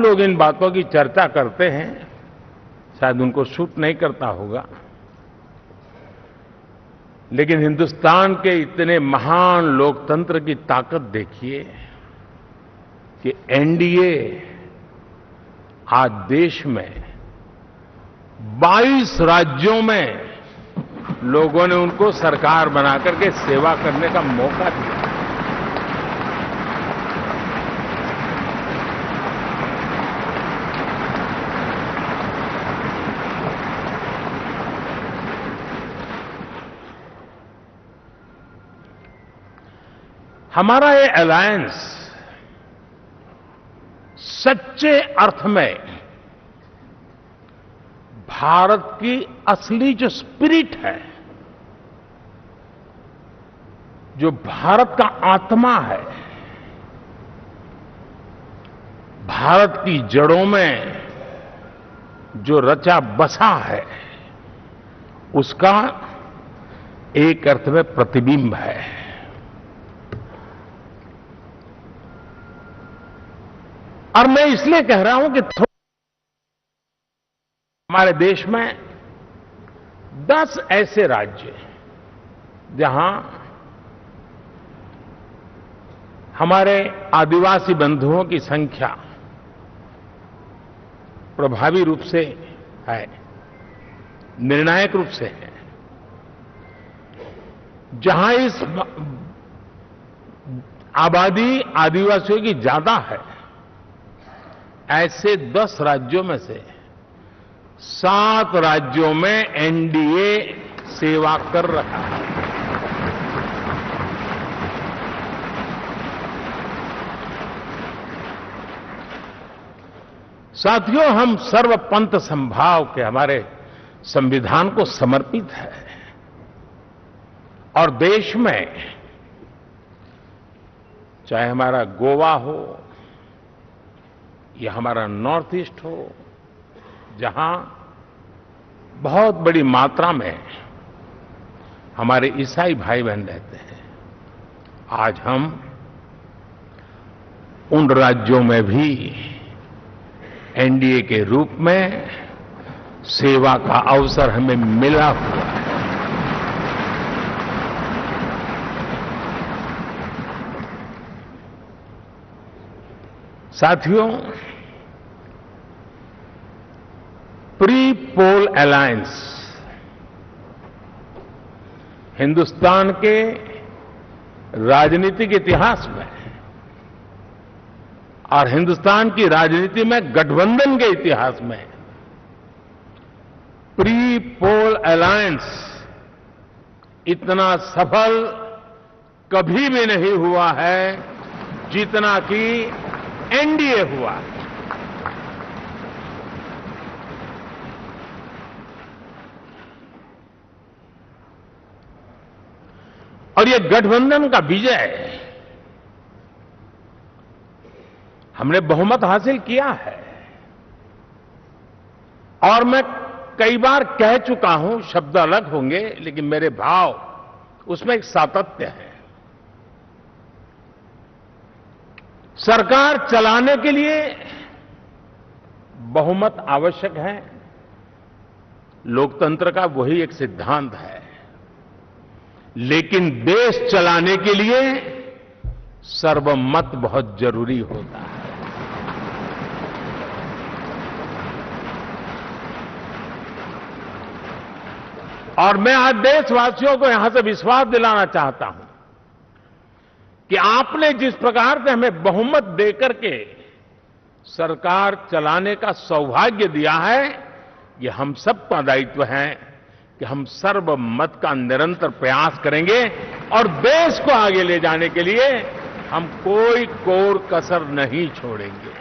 लोग इन बातों की चर्चा करते हैं, शायद उनको सूट नहीं करता होगा, लेकिन हिंदुस्तान के इतने महान लोकतंत्र की ताकत देखिए कि एनडीए आज देश में 22 राज्यों में लोगों ने उनको सरकार बनाकर के सेवा करने का मौका दिया। हमारा ये अलायंस सच्चे अर्थ में भारत की असली जो स्पिरिट है, जो भारत का आत्मा है, भारत की जड़ों में जो रचा बसा है, उसका एक अर्थ में प्रतिबिंब है। और मैं इसलिए कह रहा हूं कि हमारे देश में 10 ऐसे राज्य जहां हमारे आदिवासी बंधुओं की संख्या प्रभावी रूप से है, निर्णायक रूप से है, जहां इस आबादी आदिवासियों की ज्यादा है, ऐसे 10 राज्यों में से 7 राज्यों में एनडीए सेवा कर रहा है। साथियों, हम सर्वपंथ संभाव के हमारे संविधान को समर्पित है और देश में चाहे हमारा गोवा हो या हमारा नॉर्थ ईस्ट हो, जहां बहुत बड़ी मात्रा में हमारे ईसाई भाई बहन रहते हैं, आज हम उन राज्यों में भी एनडीए के रूप में सेवा का अवसर हमें मिला हुआ है। साथियों, प्री पोल अलायंस हिंदुस्तान के राजनीतिक इतिहास में और हिंदुस्तान की राजनीति में गठबंधन के इतिहास में प्री पोल अलायंस इतना सफल कभी भी नहीं हुआ है जितना कि एनडीए हुआ। और ये गठबंधन का विजय, हमने बहुमत हासिल किया है और मैं कई बार कह चुका हूं, शब्द अलग होंगे लेकिन मेरे भाव उसमें एक सातत्य है। सरकार चलाने के लिए बहुमत आवश्यक है, लोकतंत्र का वही एक सिद्धांत है, लेकिन देश चलाने के लिए सर्वमत बहुत जरूरी होता है। और मैं आज देशवासियों को यहां से विश्वास दिलाना चाहता हूं कि आपने जिस प्रकार से हमें बहुमत देकर के सरकार चलाने का सौभाग्य दिया है, ये हम सबका दायित्व है कि हम सर्वमत का निरंतर प्रयास करेंगे और देश को आगे ले जाने के लिए हम कोई कोर कसर नहीं छोड़ेंगे।